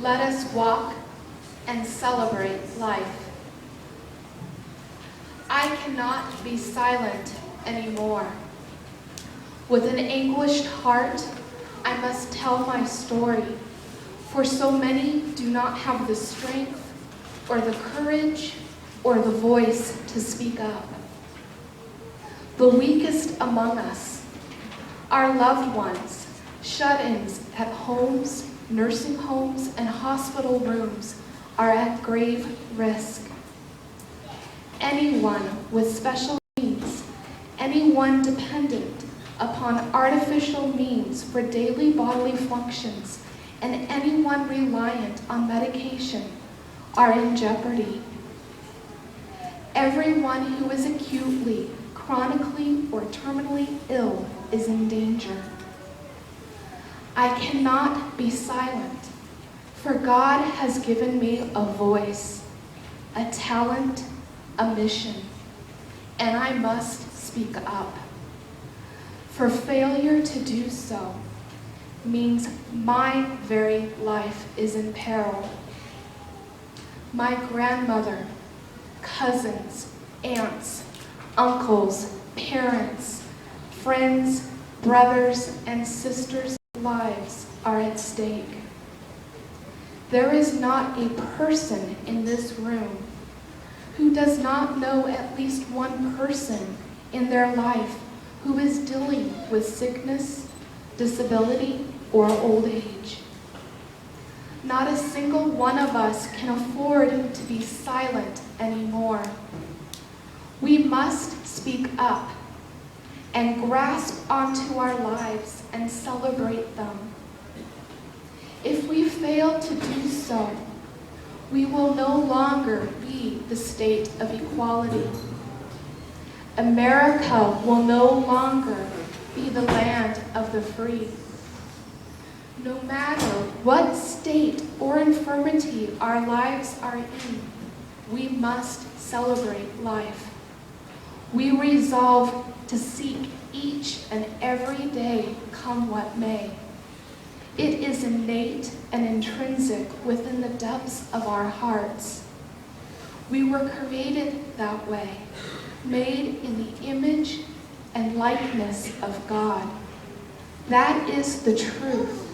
Let us walk and celebrate life. I cannot be silent anymore. With an anguished heart, I must tell my story, for so many do not have the strength or the courage or the voice to speak up. The weakest among us, our loved ones, shut-ins at homes, nursing homes, and hospital rooms, are at grave risk. Anyone with special needs, anyone dependent upon artificial means for daily bodily functions, and anyone reliant on medication are in jeopardy. Everyone who is acutely, chronically, or terminally ill is in danger. I cannot be silent, for God has given me a voice, a talent, a mission, and I must speak up. For failure to do so means my very life is in peril. My grandmother, cousins, aunts, uncles, parents, friends, brothers, and sisters' lives are at stake. There is not a person in this room who does not know at least one person in their life who is dealing with sickness, disability, or old age. Not a single one of us can afford to be silent anymore. We must speak up and grasp onto our lives and celebrate them. If we fail to do so, we will no longer be the state of equality. America will no longer be the land of the free. No matter what state or infirmity our lives are in, we must celebrate life. We resolve to seek each and every day, come what may. It is innate and intrinsic within the depths of our hearts. We were created that way, made in the image and likeness of God. That is the truth,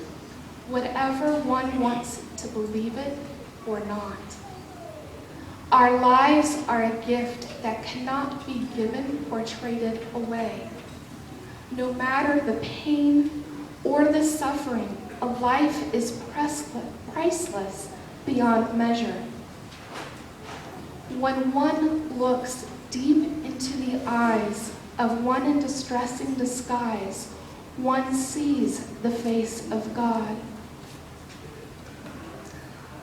whatever one wants to believe it or not. Our lives are a gift that cannot be given or traded away. No matter the pain or the suffering, a life is priceless beyond measure. When one looks deep into the eyes of one in distressing disguise, one sees the face of God.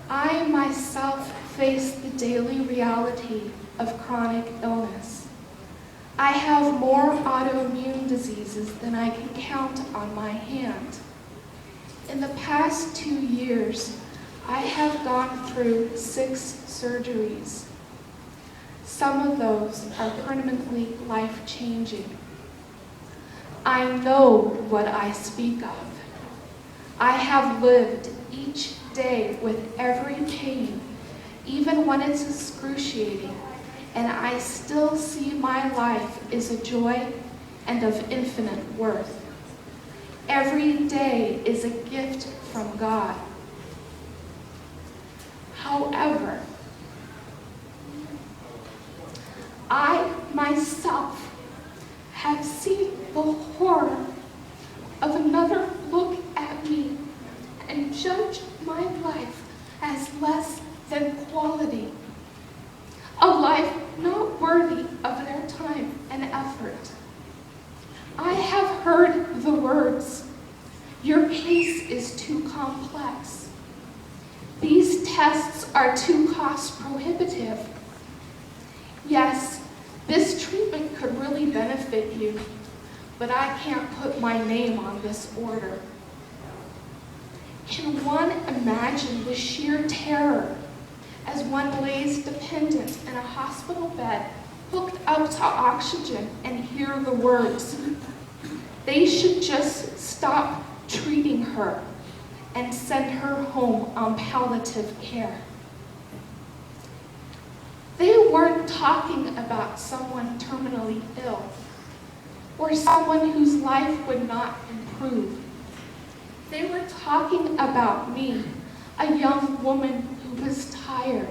I myself face the daily reality of chronic illness. I have more autoimmune diseases than I can count on my hand. In the past 2 years, I have gone through 6 surgeries. Some of those are permanently life-changing. I know what I speak of. I have lived each day with every pain, even when it's excruciating, and I still see my life as a joy and of infinite worth. Every day is a gift from God. However, I myself have seen the horror of another look at me and judge my life as less than quality, a life not worthy of their time and effort. I have heard the words, "Your case is too complex. These tests are too cost prohibitive. Yes, this treatment could really benefit you, but I can't put my name on this order." Can one imagine the sheer terror as one lays dependent in a hospital bed, hooked up to oxygen, and hear the words, "They should just stop treating her. and send her home on palliative care. They weren't talking about someone terminally ill or someone whose life would not improve. They were talking about me, a young woman who was tired.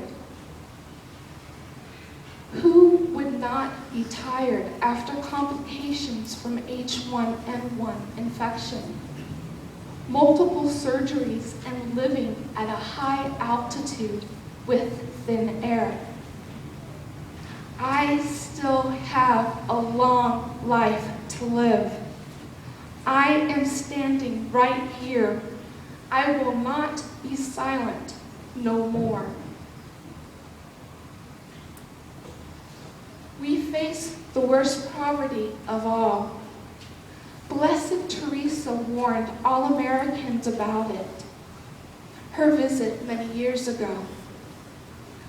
Who would not be tired after complications from H1N1 infection, multiple surgeries, and living at a high altitude with thin air? I still have a long life to live. I am standing right here. I will not be silent no more. We face the worst poverty of all. Blessed Teresa warned all Americans about it. Her visit many years ago.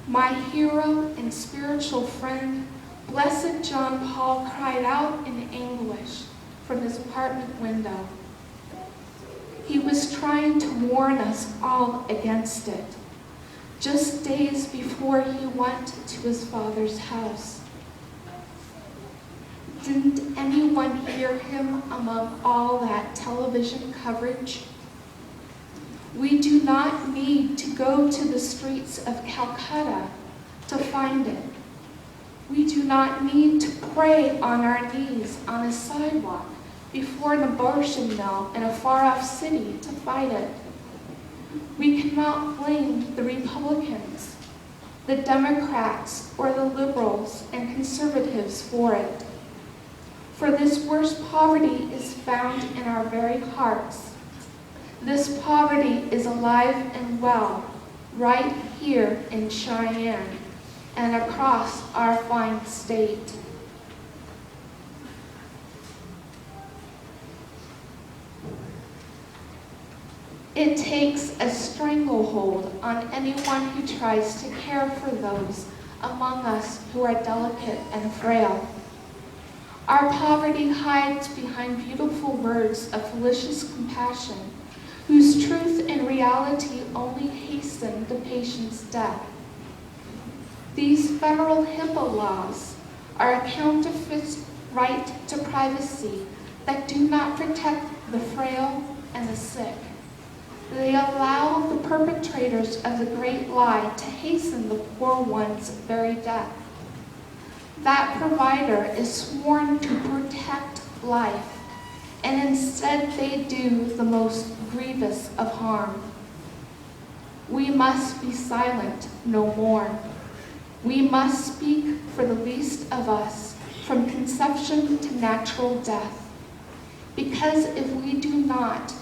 My hero and spiritual friend, Blessed John Paul, cried out in anguish from his apartment window. He was trying to warn us all against it, just days before he went to his Father's house. Didn't anyone hear him among all that television coverage? We do not need to go to the streets of Calcutta to find it. We do not need to pray on our knees on a sidewalk before an abortion mill in a far-off city to fight it. We cannot blame the Republicans, the Democrats, or the liberals and conservatives for it. For this worst poverty is found in our very hearts. This poverty is alive and well right here in Cheyenne and across our fine state. It takes a stranglehold on anyone who tries to care for those among us who are delicate and frail. Our poverty hides behind beautiful words of malicious compassion, whose truth and reality only hasten the patient's death. These federal HIPAA laws are a counterfeit right to privacy that do not protect the frail and the sick. They allow the perpetrators of the great lie to hasten the poor one's very death. That provider is sworn to protect life, and instead they do the most grievous of harm. We must be silent no more. We must speak for the least of us, from conception to natural death. Because if we do not,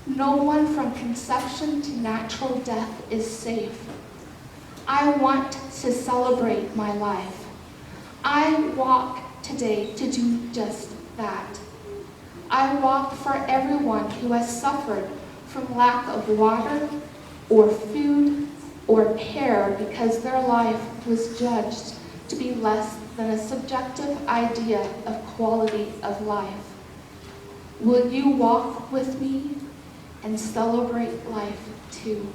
no one from conception to natural death is safe. I want to celebrate my life. I walk today to do just that. I walk for everyone who has suffered from lack of water or food or care because their life was judged to be less than a subjective idea of quality of life. Will you walk with me and celebrate life too?